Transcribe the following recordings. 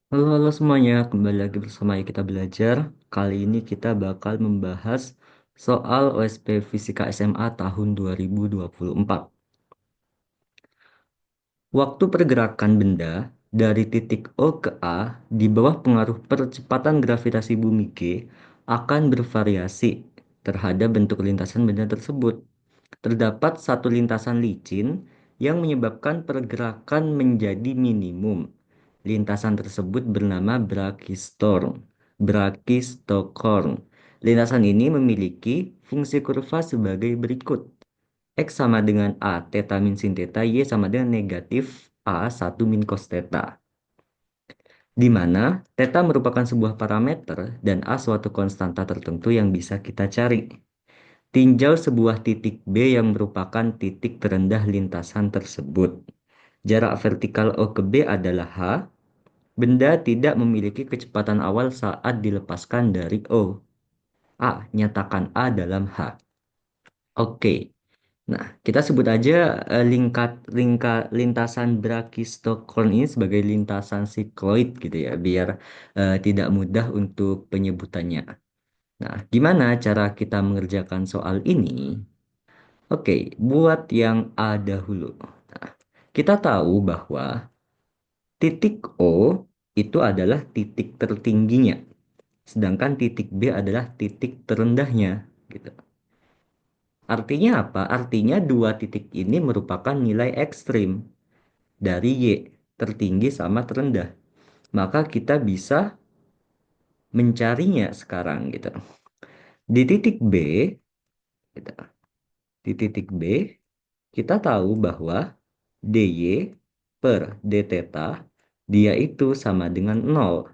Halo semuanya, kembali lagi bersama Kita Belajar. Kali ini kita bakal membahas soal OSP Fisika SMA tahun 2024. Waktu pergerakan benda dari titik O ke A di bawah pengaruh percepatan gravitasi bumi G akan bervariasi terhadap bentuk lintasan benda tersebut. Terdapat satu lintasan licin yang menyebabkan pergerakan menjadi minimum. Lintasan tersebut bernama Brachystorm. Brachistochrone. Lintasan ini memiliki fungsi kurva sebagai berikut. X sama dengan A theta min sin theta, Y sama dengan negatif A 1 min cos theta. Di mana theta merupakan sebuah parameter dan A suatu konstanta tertentu yang bisa kita cari. Tinjau sebuah titik B yang merupakan titik terendah lintasan tersebut. Jarak vertikal O ke B adalah H. Benda tidak memiliki kecepatan awal saat dilepaskan dari O. A. Nyatakan A dalam H. Oke. Nah, kita sebut aja lintasan Brachistochrone ini sebagai lintasan sikloid gitu ya, biar tidak mudah untuk penyebutannya. Nah, gimana cara kita mengerjakan soal ini? Oke, buat yang A dahulu. Nah, kita tahu bahwa titik O itu adalah titik tertingginya, sedangkan titik B adalah titik terendahnya, gitu. Artinya apa? Artinya dua titik ini merupakan nilai ekstrim dari Y, tertinggi sama terendah. Maka kita bisa mencarinya sekarang gitu. Di titik B, gitu. Di titik B, kita tahu bahwa dy per d theta dia itu sama dengan nol.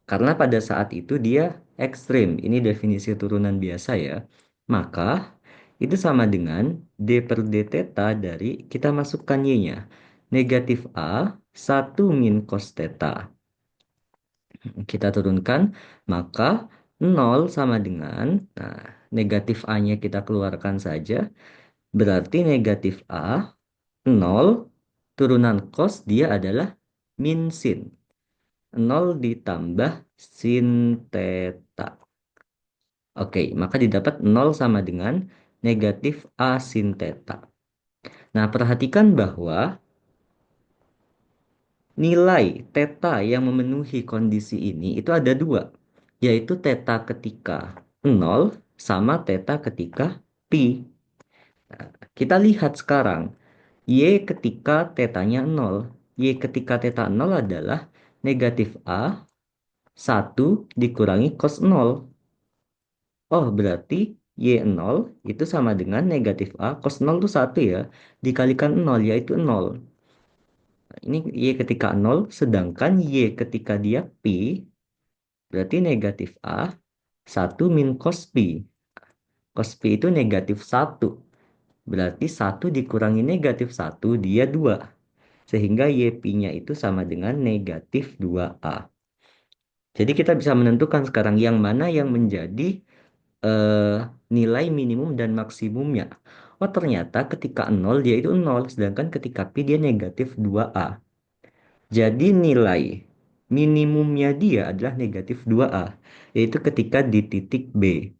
Karena pada saat itu dia ekstrim. Ini definisi turunan biasa ya. Maka itu sama dengan d per d theta dari kita masukkan y-nya. Negatif A 1 min cos theta. Kita turunkan. Maka nol sama dengan, nah, negatif A-nya kita keluarkan saja. Berarti negatif A, nol, turunan cos dia adalah min sin. Nol ditambah sin theta. Oke, maka didapat nol sama dengan negatif A sin theta. Nah, perhatikan bahwa nilai theta yang memenuhi kondisi ini itu ada dua, yaitu theta ketika nol sama theta ketika pi. Nah, kita lihat sekarang, Y ketika tetanya nol. Y ketika theta nol adalah negatif A 1 dikurangi cos nol. Oh, berarti Y0 itu sama dengan negatif A. Cos 0 itu 1 ya. Dikalikan 0 yaitu 0. Ini Y ketika 0. Sedangkan Y ketika dia Pi. Berarti negatif A. 1 min cos Pi. Cos Pi itu negatif 1. Berarti 1 dikurangi negatif 1. Dia 2. Sehingga Y Pi-nya itu sama dengan negatif 2A. Jadi kita bisa menentukan sekarang yang mana yang menjadi eh, nilai minimum dan maksimumnya. Oh, ternyata ketika nol dia itu nol, sedangkan ketika pi dia negatif 2A. Jadi nilai minimumnya dia adalah negatif 2A, yaitu ketika di titik B.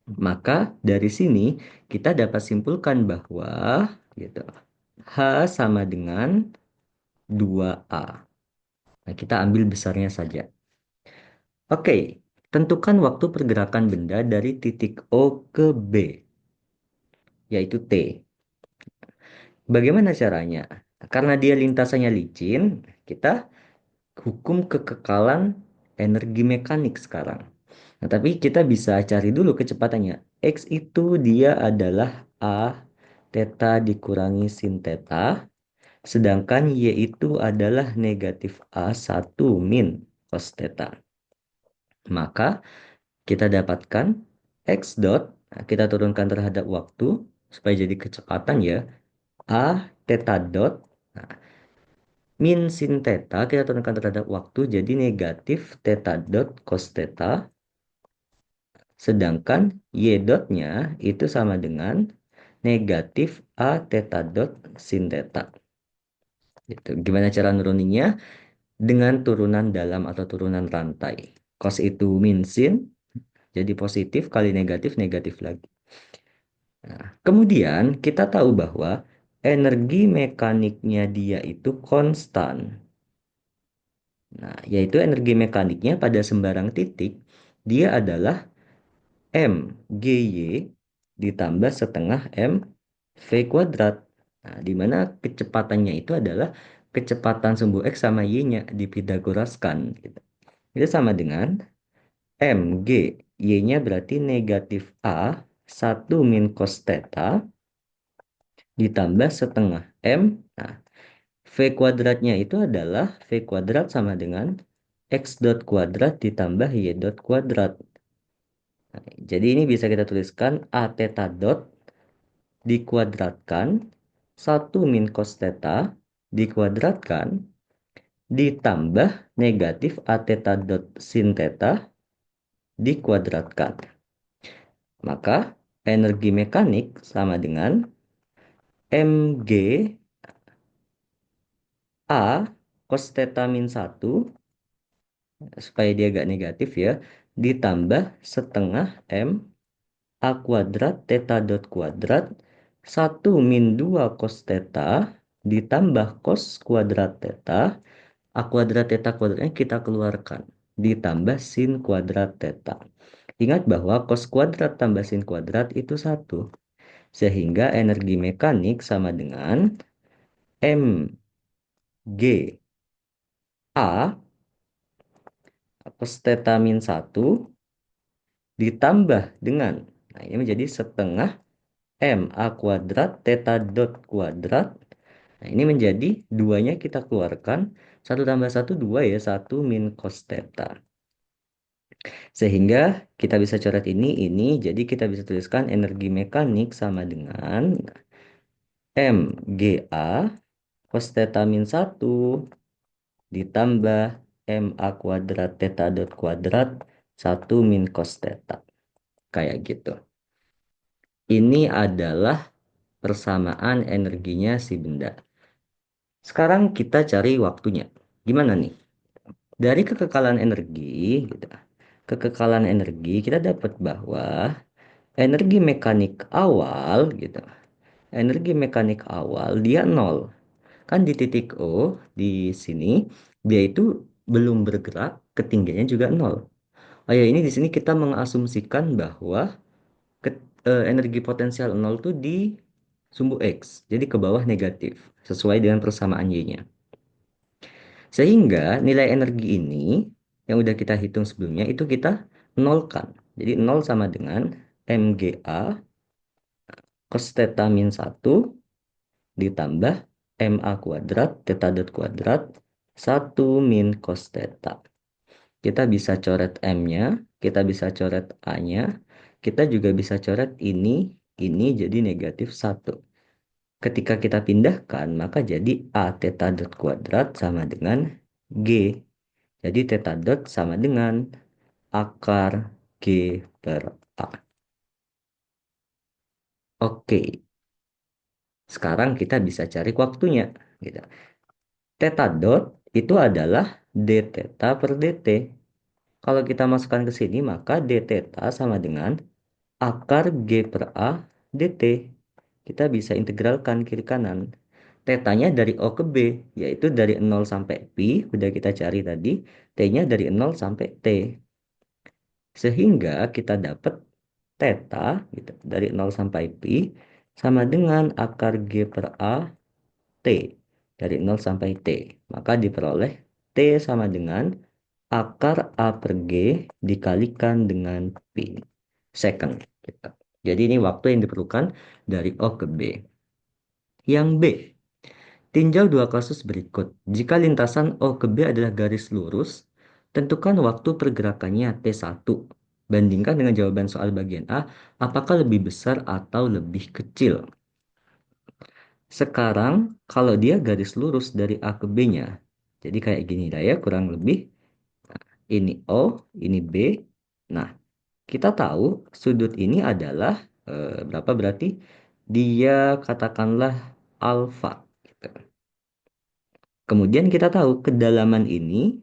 Maka dari sini kita dapat simpulkan bahwa gitu, H sama dengan 2A. Nah, kita ambil besarnya saja. Oke, tentukan waktu pergerakan benda dari titik O ke B, yaitu T. Bagaimana caranya? Karena dia lintasannya licin, kita hukum kekekalan energi mekanik sekarang. Nah, tapi kita bisa cari dulu kecepatannya. X itu dia adalah A theta dikurangi sin theta, sedangkan Y itu adalah negatif A 1 min cos theta. Maka kita dapatkan X dot, nah, kita turunkan terhadap waktu supaya jadi kecepatan ya. A theta dot, nah, min sin theta kita turunkan terhadap waktu jadi negatif theta dot cos theta. Sedangkan y dotnya itu sama dengan negatif a theta dot sin theta. Gitu. Gimana cara nuruninnya? dengan turunan dalam atau turunan rantai. Cos itu min sin, jadi positif kali negatif, negatif lagi. Nah, kemudian kita tahu bahwa energi mekaniknya dia itu konstan. Nah, yaitu energi mekaniknya pada sembarang titik, dia adalah MGY ditambah setengah MV kuadrat. Nah, di mana kecepatannya itu adalah kecepatan sumbu X sama Y-nya dipitagoraskan, gitu. Itu sama dengan MG, Y-nya berarti negatif A, 1 min cos theta, ditambah setengah M. Nah, V kuadratnya itu adalah V kuadrat sama dengan X dot kuadrat ditambah Y dot kuadrat. Nah, jadi ini bisa kita tuliskan A theta dot dikuadratkan 1 min cos theta dikuadratkan ditambah negatif A theta dot sin theta dikuadratkan. Maka energi mekanik sama dengan Mg A cos theta min 1 supaya dia agak negatif ya, ditambah setengah M A kuadrat theta dot kuadrat 1 min 2 cos theta ditambah cos kuadrat theta. A kuadrat theta kuadratnya kita keluarkan ditambah sin kuadrat theta. Ingat bahwa cos kuadrat tambah sin kuadrat itu 1. Sehingga energi mekanik sama dengan Mg A cos theta min 1 ditambah dengan, nah ini menjadi setengah M A kuadrat theta dot kuadrat. Nah, ini menjadi duanya kita keluarkan. 1 tambah 1 2 ya. 1 min cos theta. Sehingga kita bisa coret ini. Jadi kita bisa tuliskan energi mekanik sama dengan MGA cos theta min 1 ditambah MA kuadrat theta dot kuadrat 1 min cos theta. Kayak gitu. Ini adalah persamaan energinya si benda. Sekarang kita cari waktunya. Gimana nih? Dari kekekalan energi, gitu. Kekekalan energi kita dapat bahwa energi mekanik awal, gitu. Energi mekanik awal dia nol. Kan di titik O di sini dia itu belum bergerak, ketinggiannya juga nol. Oh ya, ini di sini kita mengasumsikan bahwa energi potensial nol tuh di sumbu X, jadi ke bawah negatif, sesuai dengan persamaan Y-nya. Sehingga nilai energi ini yang udah kita hitung sebelumnya itu kita nolkan. Jadi nol sama dengan MGA cos theta min 1 ditambah MA kuadrat theta dot kuadrat 1 min cos theta. Kita bisa coret M-nya, kita bisa coret A-nya, kita juga bisa coret ini jadi negatif 1. Ketika kita pindahkan, maka jadi A theta dot kuadrat sama dengan G. Jadi theta dot sama dengan akar G per A. Oke, sekarang kita bisa cari waktunya. Gitu. Theta dot itu adalah d theta per dt. Kalau kita masukkan ke sini, maka d theta sama dengan akar G per A dt. Kita bisa integralkan kiri kanan. Tetanya dari O ke B, yaitu dari 0 sampai pi, udah kita cari tadi. T-nya dari 0 sampai T. Sehingga kita dapat theta gitu, dari 0 sampai pi sama dengan akar G per A T dari 0 sampai T. Maka diperoleh T sama dengan akar A per G dikalikan dengan pi second. Gitu. Jadi ini waktu yang diperlukan dari O ke B. Yang B, tinjau dua kasus berikut. Jika lintasan O ke B adalah garis lurus, tentukan waktu pergerakannya T1. Bandingkan dengan jawaban soal bagian A, apakah lebih besar atau lebih kecil? Sekarang, kalau dia garis lurus dari A ke B-nya, jadi kayak gini lah ya, kurang lebih. Ini O, ini B. Nah, kita tahu sudut ini adalah berapa berarti? Dia katakanlah alfa. Gitu. Kemudian kita tahu kedalaman ini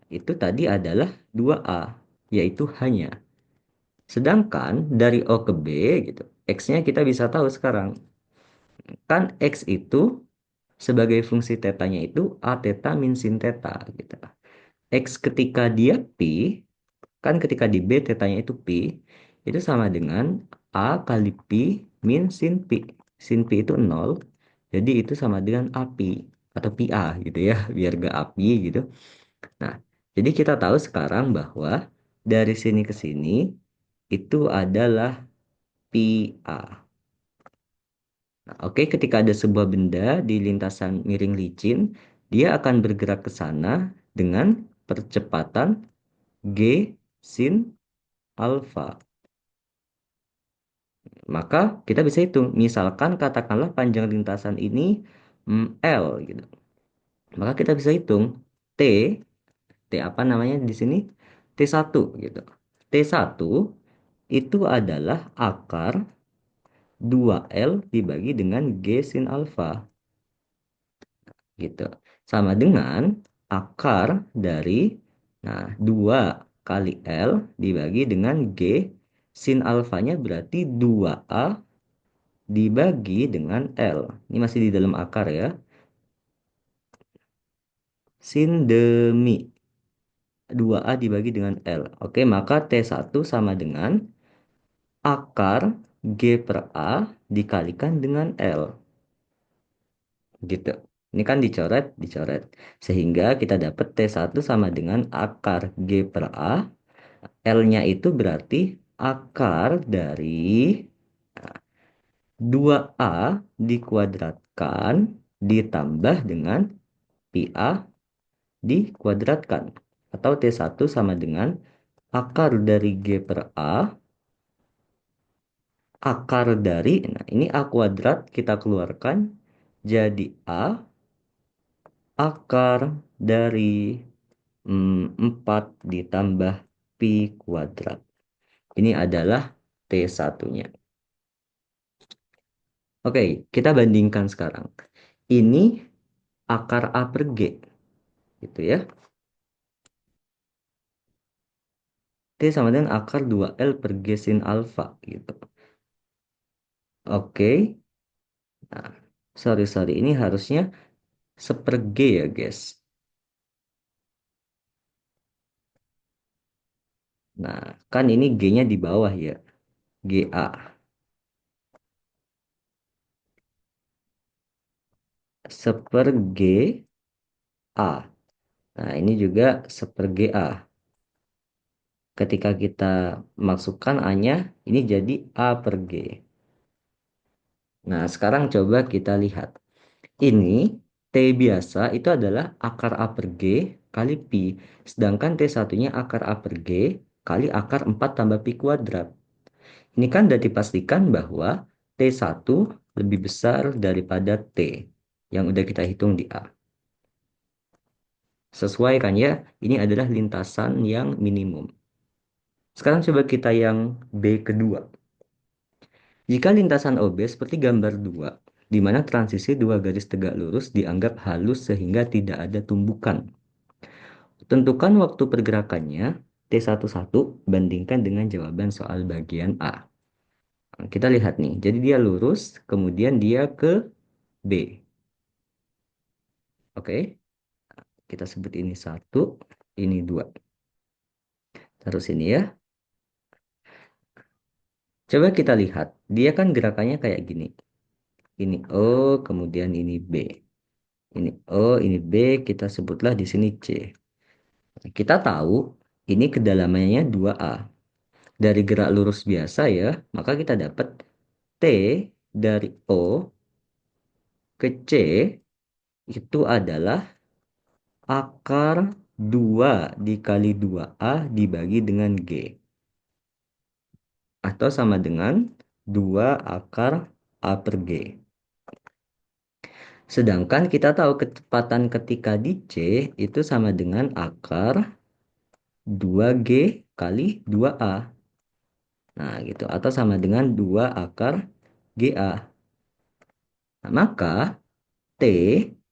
itu tadi adalah 2A, yaitu hanya. Sedangkan dari O ke B gitu, X-nya kita bisa tahu sekarang. Kan X itu sebagai fungsi tetanya itu A theta min sin theta gitu. X ketika dia Pi, kan ketika di B tetanya itu Pi, itu sama dengan A kali Pi min sin Pi. Sin Pi itu 0, jadi itu sama dengan API atau Pi A gitu ya, biar gak API gitu. Nah, jadi kita tahu sekarang bahwa dari sini ke sini itu adalah Pi A. Nah, oke, ketika ada sebuah benda di lintasan miring licin, dia akan bergerak ke sana dengan percepatan G sin alfa. Maka kita bisa hitung, misalkan katakanlah panjang lintasan ini L gitu. Maka kita bisa hitung T, T apa namanya di sini? T1 gitu. T1 itu adalah akar 2L dibagi dengan G sin alfa gitu. Sama dengan akar dari, nah, 2 kali L dibagi dengan G sin alfanya berarti 2A dibagi dengan L. Ini masih di dalam akar ya. Sin demi 2A dibagi dengan L. Oke, maka T1 sama dengan akar G per A dikalikan dengan L. Gitu. Ini kan dicoret, dicoret. Sehingga kita dapat T1 sama dengan akar G per A. L-nya itu berarti akar dari 2A dikuadratkan ditambah dengan Pi A dikuadratkan. Atau T1 sama dengan akar dari G per A, akar dari, nah ini A kuadrat kita keluarkan, jadi A akar dari 4 ditambah Pi kuadrat. Ini adalah T1-nya. Oke, kita bandingkan sekarang. Ini akar A per G, gitu ya. T sama dengan akar 2L per G sin alfa, gitu. Oke, nah, sorry, ini harusnya seperg ya, guys. Nah, kan ini G-nya di bawah ya, GA. Seperg A. Nah, ini juga seperg A. Ketika kita masukkan A-nya, ini jadi A per G. Nah, sekarang coba kita lihat. Ini T biasa itu adalah akar A per G kali Pi. Sedangkan T1-nya akar A per G kali akar 4 tambah Pi kuadrat. Ini kan sudah dipastikan bahwa T1 lebih besar daripada T yang udah kita hitung di A. Sesuai kan ya, ini adalah lintasan yang minimum. Sekarang coba kita yang B kedua. Jika lintasan OB seperti gambar 2, di mana transisi dua garis tegak lurus dianggap halus sehingga tidak ada tumbukan. Tentukan waktu pergerakannya T11 bandingkan dengan jawaban soal bagian A. Nah, kita lihat nih, jadi dia lurus, kemudian dia ke B. Oke, kita sebut ini 1, ini 2. Terus ini ya. Coba kita lihat, dia kan gerakannya kayak gini. Ini O, kemudian ini B. Ini O, ini B, kita sebutlah di sini C. Kita tahu ini kedalamannya 2A. Dari gerak lurus biasa ya, maka kita dapat T dari O ke C itu adalah akar 2 dikali 2A dibagi dengan G. Atau sama dengan 2 akar A per G. Sedangkan kita tahu kecepatan ketika di C itu sama dengan akar 2G kali 2A. Nah, gitu. Atau sama dengan 2 akar GA. Nah, maka T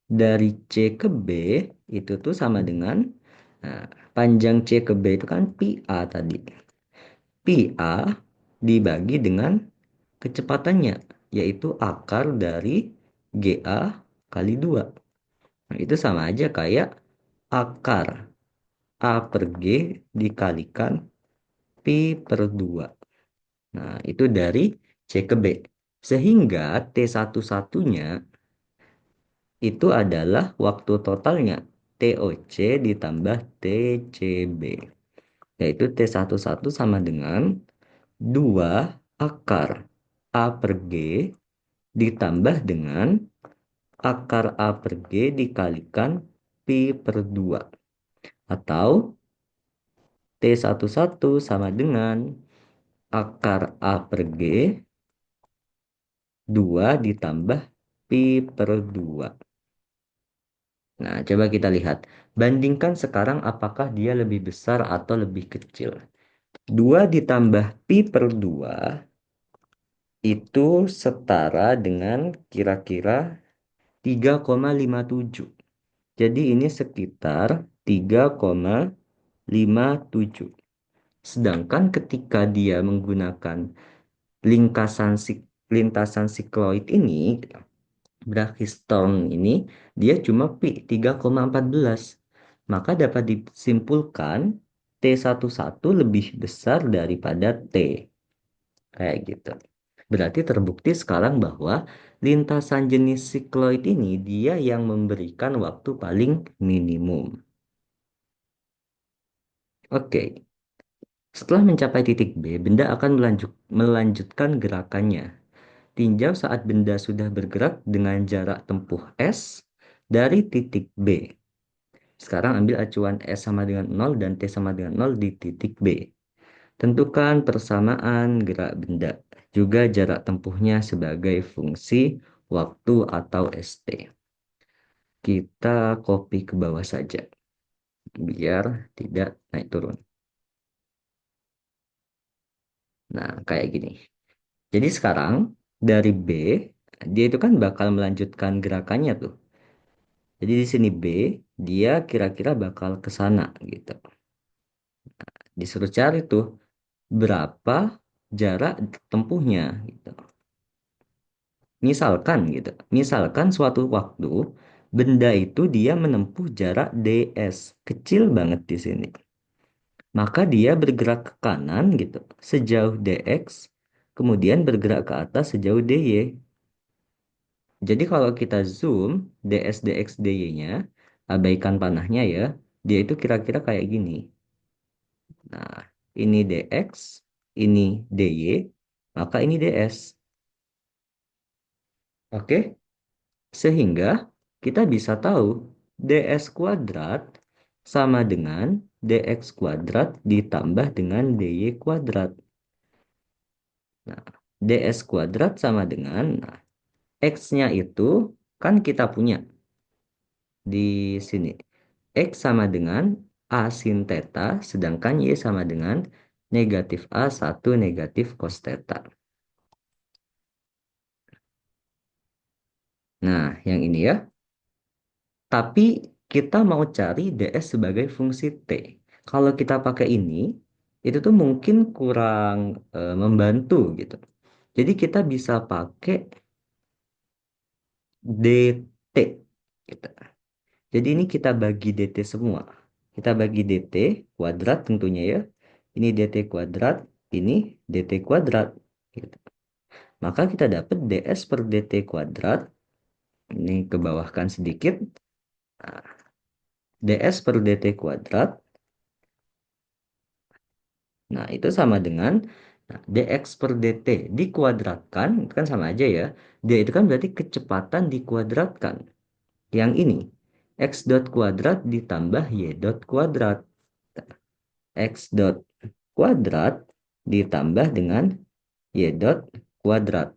dari C ke B itu tuh sama dengan nah, panjang C ke B itu kan pi A tadi. Pi A dibagi dengan kecepatannya, yaitu akar dari GA kali 2. Nah, itu sama aja kayak akar A per G dikalikan pi per 2. Nah, itu dari C ke B. Sehingga T11-nya itu adalah waktu totalnya TOC ditambah TCB. Yaitu T11 sama dengan 2 akar A per G ditambah dengan akar A per G dikalikan pi per 2. Atau T11 sama dengan akar A per G 2 ditambah pi per 2. Nah, coba kita lihat. Bandingkan sekarang apakah dia lebih besar atau lebih kecil. 2 ditambah pi per 2 itu setara dengan kira-kira 3,57. Jadi ini sekitar 3,57. Sedangkan ketika dia menggunakan lintasan sikloid ini, Brachistone ini, dia cuma pi 3,14. Maka dapat disimpulkan T11 lebih besar daripada T. Kayak gitu. Berarti terbukti sekarang bahwa lintasan jenis sikloid ini dia yang memberikan waktu paling minimum. Oke, setelah mencapai titik B, benda akan melanjutkan gerakannya. Tinjau saat benda sudah bergerak dengan jarak tempuh S dari titik B. Sekarang ambil acuan S sama dengan 0 dan T sama dengan 0 di titik B. Tentukan persamaan gerak benda, juga jarak tempuhnya sebagai fungsi waktu atau ST. Kita copy ke bawah saja, biar tidak naik turun. Nah, kayak gini. Jadi sekarang dari B, dia itu kan bakal melanjutkan gerakannya tuh. Jadi di sini B, dia kira-kira bakal ke sana gitu. Disuruh cari tuh berapa jarak tempuhnya gitu. Misalkan gitu. Misalkan suatu waktu benda itu dia menempuh jarak ds, kecil banget di sini. Maka dia bergerak ke kanan gitu, sejauh dx, kemudian bergerak ke atas sejauh dy. Jadi kalau kita zoom ds, dx, dy-nya, abaikan panahnya ya, dia itu kira-kira kayak gini. Nah, ini dx, ini dy, maka ini ds. Oke, sehingga kita bisa tahu ds kuadrat sama dengan dx kuadrat ditambah dengan dy kuadrat. Nah, ds kuadrat sama dengan, nah, x-nya itu kan kita punya di sini. X sama dengan A sin theta, sedangkan Y sama dengan negatif A satu negatif cos theta. Nah, yang ini ya. Tapi kita mau cari ds sebagai fungsi T. Kalau kita pakai ini, itu tuh mungkin kurang membantu gitu. Jadi kita bisa pakai dt gitu. Jadi ini kita bagi dt semua. Kita bagi dt kuadrat tentunya ya. Ini dt kuadrat, ini dt kuadrat. Gitu. Maka kita dapat ds per dt kuadrat. Ini ke bawahkan sedikit. Nah, ds per dt kuadrat. Nah, itu sama dengan dx per dt dikuadratkan. Itu kan sama aja ya. Dia itu kan berarti kecepatan dikuadratkan. Yang ini. X dot kuadrat ditambah Y dot kuadrat. X dot kuadrat ditambah dengan Y dot kuadrat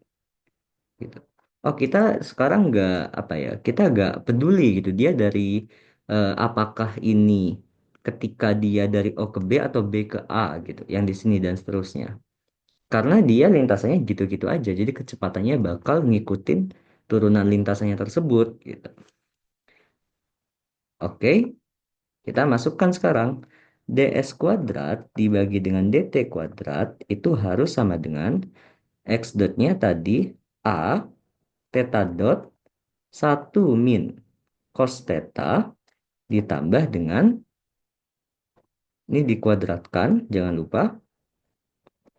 gitu. Oh, kita sekarang nggak apa ya, kita nggak peduli gitu dia dari apakah ini ketika dia dari O ke B atau B ke A gitu, yang di sini dan seterusnya. Karena dia lintasannya gitu-gitu aja, jadi kecepatannya bakal ngikutin turunan lintasannya tersebut gitu. Oke, kita masukkan sekarang. ds kuadrat dibagi dengan dt kuadrat itu harus sama dengan x dotnya tadi a theta dot 1 min cos theta ditambah dengan, ini dikuadratkan, jangan lupa,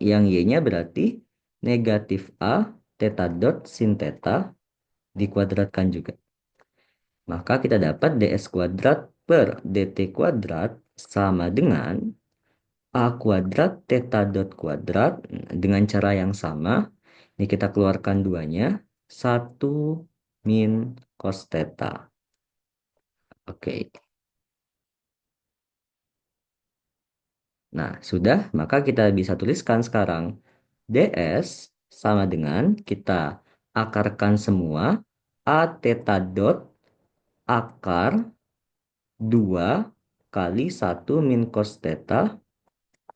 yang y-nya berarti negatif a theta dot sin theta dikuadratkan juga. Maka kita dapat ds kuadrat per dt kuadrat sama dengan a kuadrat theta dot kuadrat dengan cara yang sama. Ini kita keluarkan duanya. 1 min cos theta. Oke. Nah, sudah. Maka kita bisa tuliskan sekarang. ds sama dengan kita akarkan semua. A theta dot akar 2 kali 1 min cos theta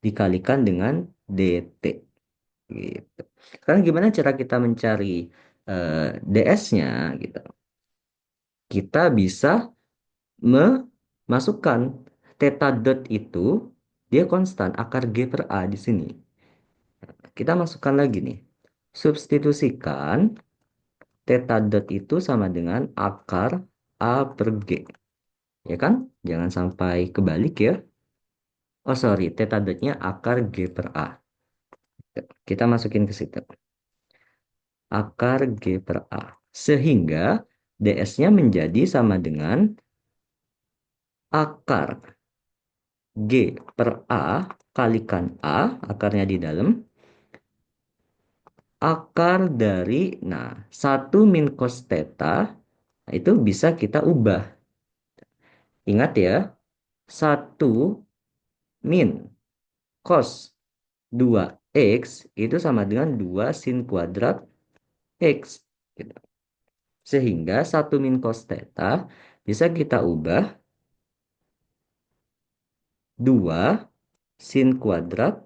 dikalikan dengan dt. Gitu. Sekarang gimana cara kita mencari ds-nya gitu. Kita bisa memasukkan theta dot itu dia konstan akar G per A di sini. Kita masukkan lagi nih. Substitusikan theta dot itu sama dengan akar A per G. Ya kan? Jangan sampai kebalik ya. Oh sorry, theta dotnya akar G per A. Kita masukin ke situ. Akar G per A. Sehingga ds-nya menjadi sama dengan akar G per A kalikan A, akarnya di dalam, akar dari, nah, 1 min cos theta, itu bisa kita ubah. Ingat ya, 1 min cos 2x itu sama dengan 2 sin kuadrat x. Gitu. Sehingga 1 min cos theta bisa kita ubah 2 sin kuadrat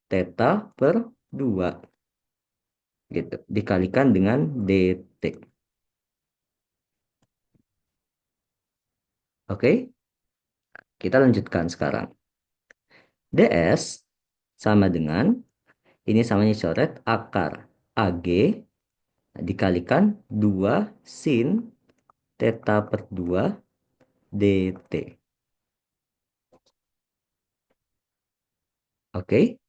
theta per 2. Gitu. Dikalikan dengan dt. Oke, kita lanjutkan sekarang. ds sama dengan, ini samanya coret, akar ag dikalikan 2 sin theta per 2 dt. Oke.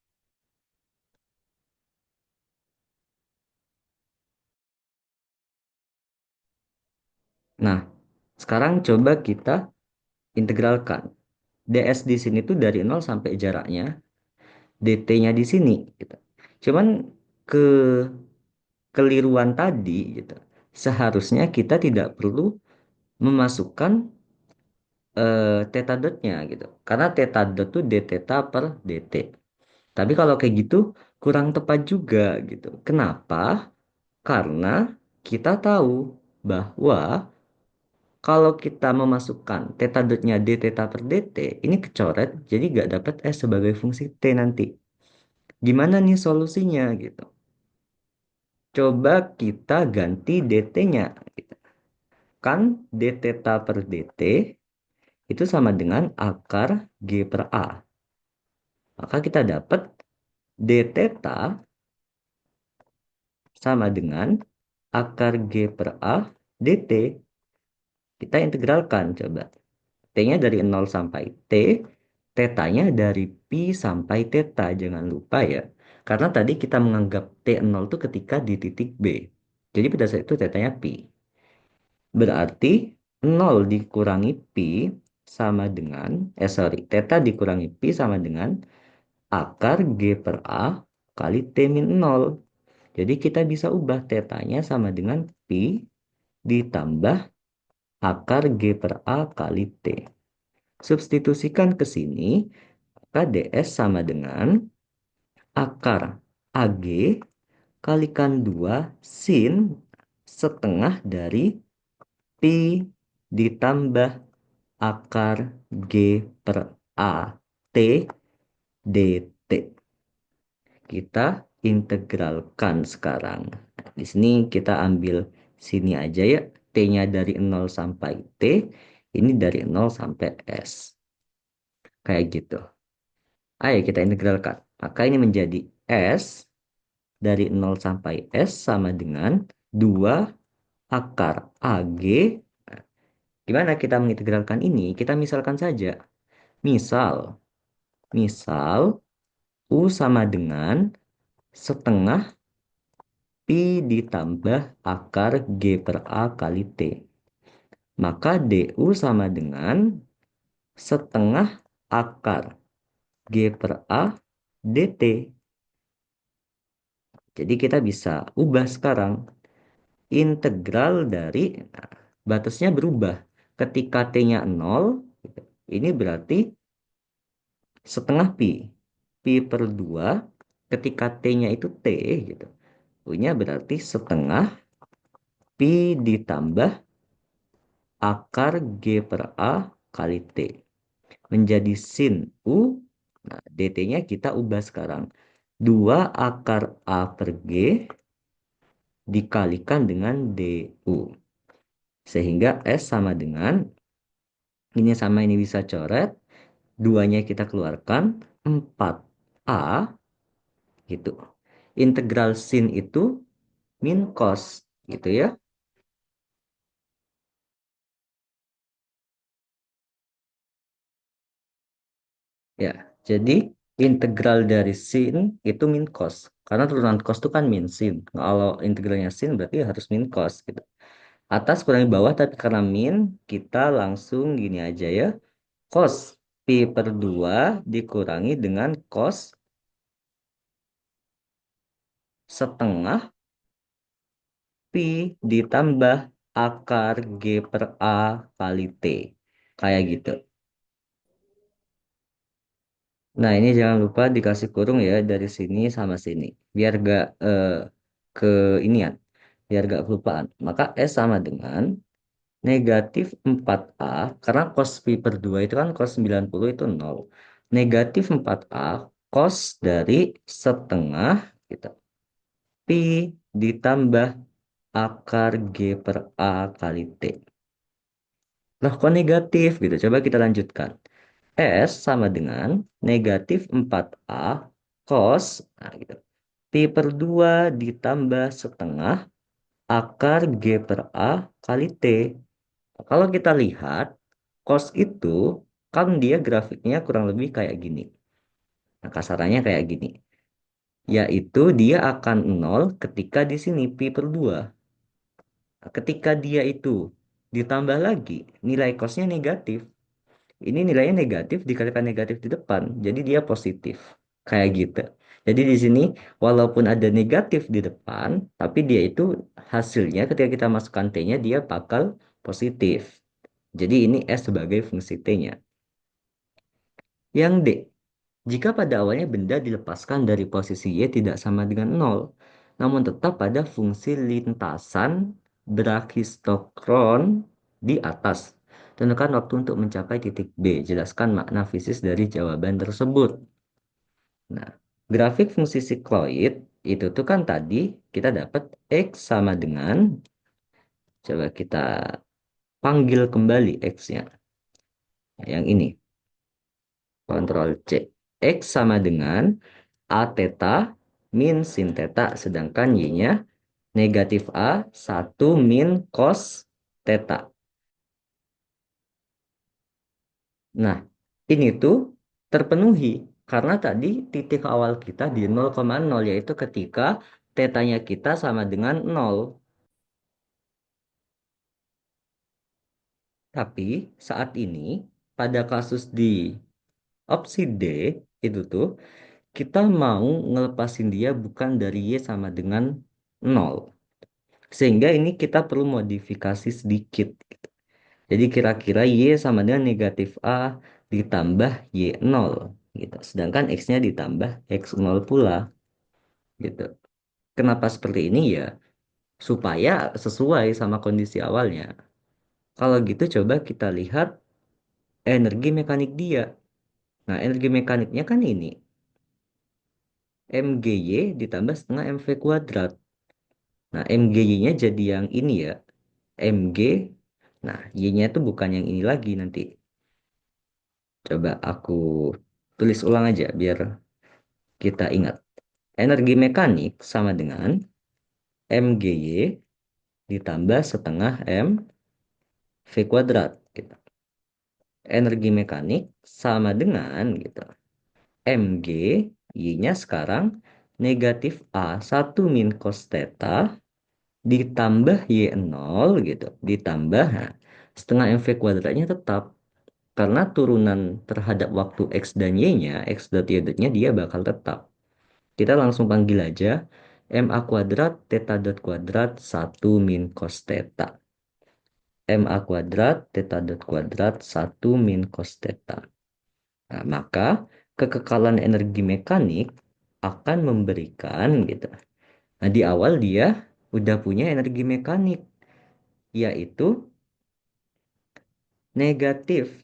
Nah, sekarang coba kita integralkan. ds di sini tuh dari 0 sampai jaraknya, dt-nya di sini gitu. Cuman kekeliruan tadi gitu. Seharusnya kita tidak perlu memasukkan theta dotnya gitu. Karena theta dot tuh d theta per dt. Tapi kalau kayak gitu kurang tepat juga gitu. Kenapa? Karena kita tahu bahwa kalau kita memasukkan theta dotnya d theta per dt, ini kecoret jadi nggak dapat s sebagai fungsi t nanti. Gimana nih solusinya gitu? Coba kita ganti dt-nya. Kan d theta per dt itu sama dengan akar G per A. Maka kita dapat d theta sama dengan akar G per A dt. Kita integralkan coba. T-nya dari 0 sampai T, theta-nya dari pi sampai theta. Jangan lupa ya. Karena tadi kita menganggap T0 itu ketika di titik B. Jadi pada saat itu theta-nya pi. Berarti 0 dikurangi pi sama dengan, theta dikurangi pi sama dengan akar G per A kali T min 0. Jadi kita bisa ubah theta-nya sama dengan pi ditambah akar G per A kali T. Substitusikan ke sini, maka ds sama dengan akar AG kalikan 2 sin setengah dari pi ditambah akar G per A T dt. Kita integralkan sekarang. Nah, di sini kita ambil sini aja ya. T-nya dari 0 sampai T. Ini dari 0 sampai S. Kayak gitu. Ayo kita integralkan. Maka ini menjadi S dari 0 sampai S sama dengan 2 akar AG. Gimana kita mengintegralkan ini? Kita misalkan saja. Misal, misal U sama dengan setengah Pi ditambah akar G per A kali T. Maka DU sama dengan setengah akar G per A DT. Jadi kita bisa ubah sekarang. Integral dari, nah, batasnya berubah. Ketika T-nya 0, ini berarti setengah Pi. Pi per 2, ketika T-nya itu T, gitu. U-nya berarti setengah Pi ditambah akar G per A kali T. Menjadi sin U. Nah, DT-nya kita ubah sekarang. 2 akar A per G dikalikan dengan DU. Sehingga S sama dengan, ini sama ini bisa coret. Duanya kita keluarkan. 4A gitu. Integral sin itu min cos gitu ya. Ya, jadi integral dari sin itu min cos. Karena turunan cos itu kan min sin. Kalau integralnya sin berarti harus min cos gitu. Atas kurangi bawah, tapi karena min, kita langsung gini aja ya. Cos pi per 2 dikurangi dengan cos setengah pi ditambah akar G per A kali T. Kayak gitu. Nah, ini jangan lupa dikasih kurung ya dari sini sama sini. Biar gak ke inian. Biar gak kelupaan. Maka S sama dengan negatif 4A. Karena cos pi per 2 itu kan cos 90 itu 0. Negatif 4A cos dari setengah gitu. Pi ditambah akar G per A kali T. Nah, kok negatif gitu? Coba kita lanjutkan. S sama dengan negatif 4A cos, nah gitu. Pi per 2 ditambah setengah akar G per A kali T. Kalau kita lihat, cos itu kan dia grafiknya kurang lebih kayak gini. Nah, kasarannya kayak gini. Yaitu dia akan nol ketika di sini pi per 2. Nah, ketika dia itu ditambah lagi, nilai cosnya negatif. Ini nilainya negatif dikalikan negatif di depan, jadi dia positif. Kayak gitu. Jadi di sini walaupun ada negatif di depan, tapi dia itu hasilnya ketika kita masukkan T-nya dia bakal positif. Jadi ini S sebagai fungsi T-nya. Yang D, jika pada awalnya benda dilepaskan dari posisi Y tidak sama dengan nol, namun tetap pada fungsi lintasan brachistokron di atas. Tentukan waktu untuk mencapai titik B. Jelaskan makna fisis dari jawaban tersebut. Nah, grafik fungsi sikloid itu tuh kan tadi kita dapat X sama dengan, coba kita panggil kembali X-nya. Yang ini, Ctrl C. X sama dengan A theta min sin theta, sedangkan Y-nya negatif A 1 min cos theta. Nah, ini tuh terpenuhi karena tadi titik awal kita di 0,0 yaitu ketika tetanya kita sama dengan 0. Tapi saat ini pada kasus di opsi D itu tuh kita mau ngelepasin dia bukan dari Y sama dengan 0. Sehingga ini kita perlu modifikasi sedikit. Jadi kira-kira Y sama dengan negatif A ditambah Y0 gitu. Sedangkan X-nya ditambah X0 pula gitu. Kenapa seperti ini ya? Supaya sesuai sama kondisi awalnya. Kalau gitu coba kita lihat energi mekanik dia. Nah, energi mekaniknya kan ini. MGY ditambah setengah MV kuadrat. Nah, MGY-nya jadi yang ini ya. MG Nah, Y-nya itu bukan yang ini lagi nanti. Coba aku tulis ulang aja biar kita ingat. Energi mekanik sama dengan MGY ditambah setengah V kuadrat. Gitu. Energi mekanik sama dengan gitu. MG, Y-nya sekarang negatif A1 min cos theta ditambah Y0 gitu. Ditambah nah, setengah MV kuadratnya tetap. Karena turunan terhadap waktu X dan Y-nya, X dot Y dotnya dia bakal tetap. Kita langsung panggil aja MA kuadrat theta dot kuadrat 1 min cos theta. MA kuadrat theta dot kuadrat 1 min cos theta. Nah, maka kekekalan energi mekanik akan memberikan gitu. Nah, di awal dia udah punya energi mekanik, yaitu negatif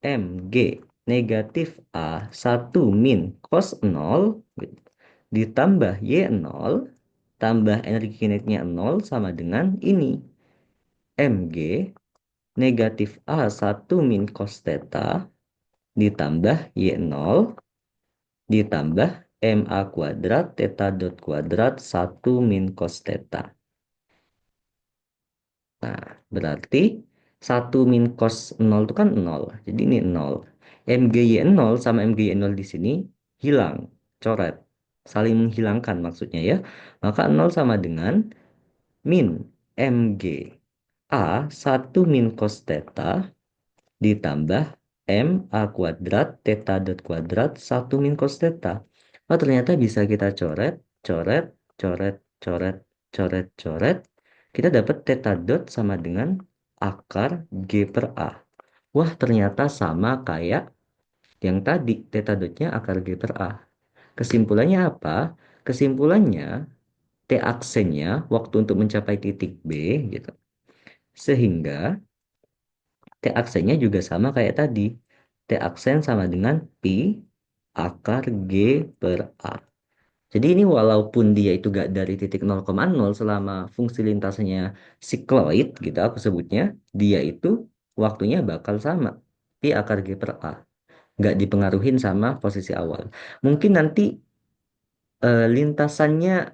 Mg negatif A1 min cos 0 gitu, ditambah Y0 tambah energi kinetiknya 0 sama dengan ini. Mg negatif A1 min cos theta ditambah Y0 ditambah MA kuadrat theta dot kuadrat 1 min cos theta. Nah, berarti 1 min cos 0 itu kan 0. Jadi ini 0. MGY0 sama MGY0 di sini hilang, coret. Saling menghilangkan maksudnya ya. Maka 0 sama dengan min MG A 1 min cos theta ditambah M A kuadrat theta dot kuadrat 1 min cos theta. Oh, ternyata bisa kita coret, coret, coret, coret, coret, coret. Kita dapat theta dot sama dengan akar G per A. Wah, ternyata sama kayak yang tadi, theta dotnya akar G per A. Kesimpulannya apa? Kesimpulannya, T aksennya waktu untuk mencapai titik B gitu. Sehingga T aksennya juga sama kayak tadi. T aksen sama dengan Pi akar G per A. Jadi ini walaupun dia itu gak dari titik 0,0 selama fungsi lintasannya sikloid gitu aku sebutnya, dia itu waktunya bakal sama. Pi akar G per A. Gak dipengaruhin sama posisi awal. Mungkin nanti lintasannya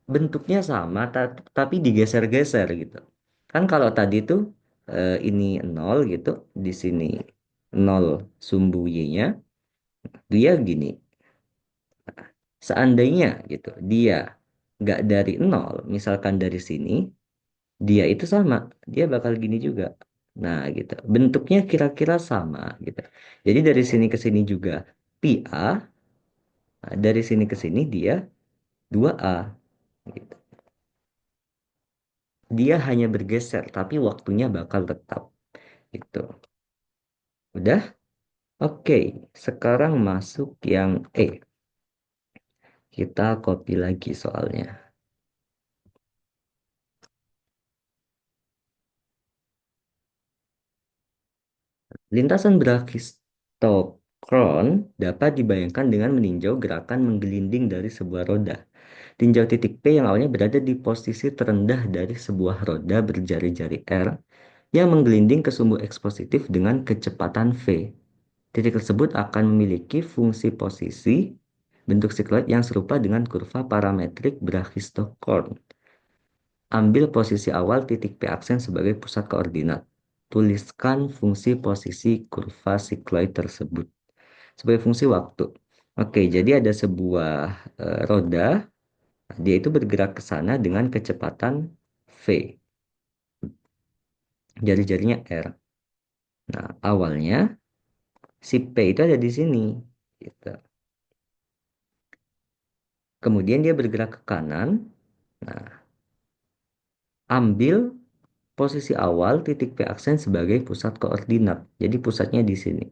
bentuknya sama tapi digeser-geser gitu. Kan kalau tadi tuh ini 0 gitu, di sini 0 sumbu Y-nya, dia gini. Seandainya gitu, dia nggak dari 0, misalkan dari sini, dia itu sama, dia bakal gini juga. Nah gitu, bentuknya kira-kira sama gitu. Jadi dari sini ke sini juga pi A, nah, dari sini ke sini dia 2A gitu. Dia hanya bergeser, tapi waktunya bakal tetap. Gitu. Udah? Oke, sekarang masuk yang E. Kita copy lagi soalnya. Lintasan Brachistochrone dapat dibayangkan dengan meninjau gerakan menggelinding dari sebuah roda. Tinjau titik P yang awalnya berada di posisi terendah dari sebuah roda berjari-jari R yang menggelinding ke sumbu X positif dengan kecepatan V. Titik tersebut akan memiliki fungsi posisi bentuk sikloid yang serupa dengan kurva parametrik Brachistochrone. Ambil posisi awal titik P aksen sebagai pusat koordinat. Tuliskan fungsi posisi kurva sikloid tersebut sebagai fungsi waktu. Oke, jadi ada sebuah roda, dia itu bergerak ke sana dengan kecepatan V, jari-jarinya R. Nah, awalnya si P itu ada di sini. Gitu. Kemudian dia bergerak ke kanan. Nah, ambil posisi awal titik P aksen sebagai pusat koordinat. Jadi pusatnya di sini.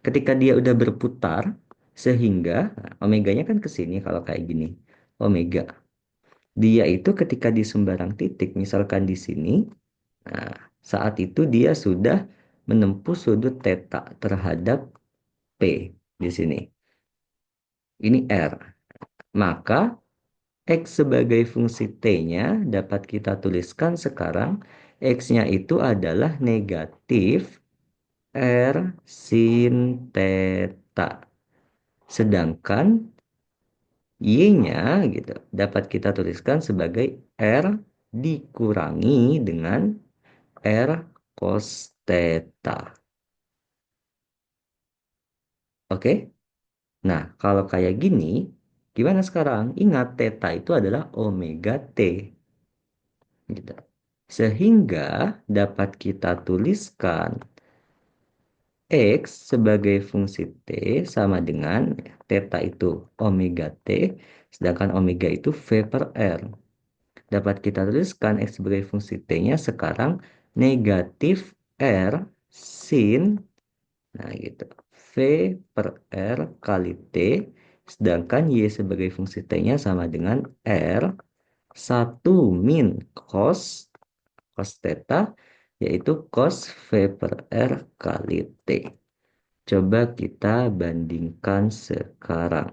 Ketika dia udah berputar, sehingga nah, omeganya kan ke sini kalau kayak gini. Omega. Dia itu ketika di sembarang titik, misalkan di sini, nah, saat itu dia sudah menempuh sudut theta terhadap P di sini. Ini R. Maka X sebagai fungsi T-nya dapat kita tuliskan sekarang X-nya itu adalah negatif R sin theta. Sedangkan Y-nya gitu dapat kita tuliskan sebagai R dikurangi dengan R cos theta. Oke? Nah, kalau kayak gini, gimana sekarang? Ingat, theta itu adalah omega T. Gitu. Sehingga dapat kita tuliskan X sebagai fungsi T sama dengan theta itu omega T, sedangkan omega itu V per R. Dapat kita tuliskan X sebagai fungsi T-nya sekarang negatif R sin, nah gitu, V per R kali T, sedangkan Y sebagai fungsi T-nya sama dengan R 1 min cos, cos theta, yaitu cos V per R kali T. Coba kita bandingkan sekarang.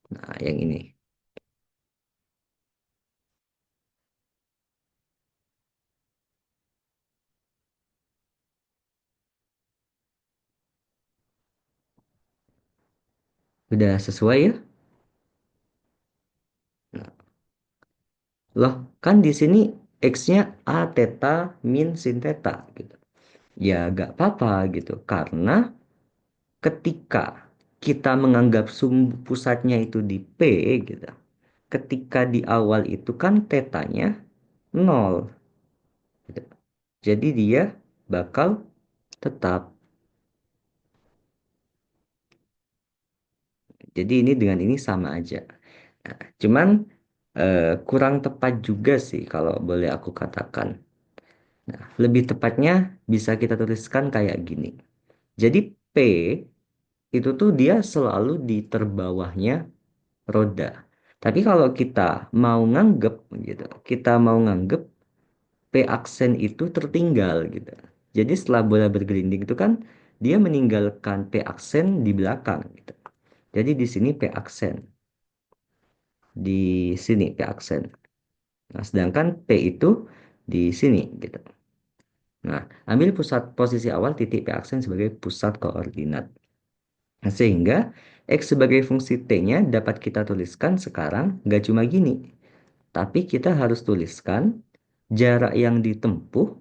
Nah, yang ini. Udah sesuai ya? Loh, kan di sini X-nya A theta min sin theta gitu. Ya, gak apa-apa gitu. Karena ketika kita menganggap pusatnya itu di P gitu. Ketika di awal itu kan tetanya nol gitu. Jadi dia bakal tetap. Jadi ini dengan ini sama aja. Nah, cuman kurang tepat juga sih kalau boleh aku katakan. Nah, lebih tepatnya bisa kita tuliskan kayak gini. Jadi P itu tuh dia selalu di terbawahnya roda. Tapi kalau kita mau nganggep gitu, kita mau nganggep P aksen itu tertinggal gitu. Jadi setelah bola bergelinding itu kan dia meninggalkan P aksen di belakang gitu. Jadi di sini P aksen, di sini P aksen. Nah, sedangkan P itu di sini gitu. Nah, ambil pusat posisi awal titik P aksen sebagai pusat koordinat. Nah, sehingga X sebagai fungsi T-nya dapat kita tuliskan sekarang nggak cuma gini. Tapi kita harus tuliskan jarak yang ditempuh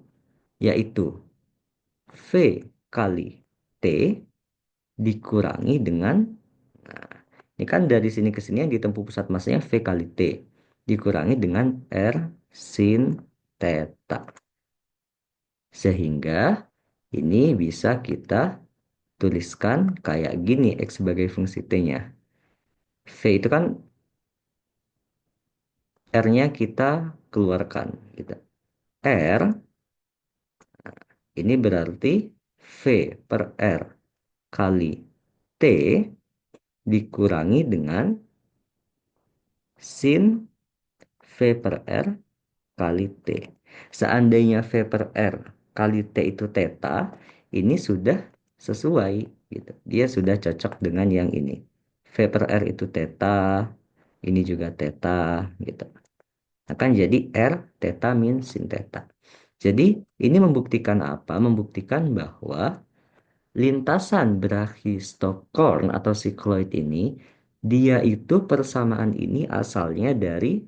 yaitu V kali T dikurangi dengan, nah, ini kan dari sini ke sini yang ditempuh pusat masanya V kali T dikurangi dengan R sin theta. Sehingga ini bisa kita tuliskan kayak gini X sebagai fungsi T-nya. V itu kan R-nya kita keluarkan gitu. R ini berarti V per R kali T dikurangi dengan sin V per R kali T. Seandainya V per R kali T itu theta, ini sudah sesuai gitu. Dia sudah cocok dengan yang ini. V per R itu theta, ini juga theta gitu. Akan jadi R theta min sin theta. Jadi ini membuktikan apa? Membuktikan bahwa lintasan brachistochrone atau cycloid ini, dia itu persamaan ini asalnya dari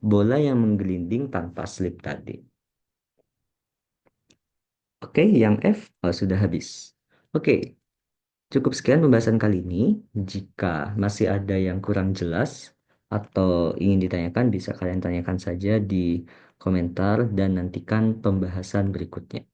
bola yang menggelinding tanpa slip tadi. Oke, yang F sudah habis. Oke, cukup sekian pembahasan kali ini. Jika masih ada yang kurang jelas atau ingin ditanyakan, bisa kalian tanyakan saja di komentar dan nantikan pembahasan berikutnya.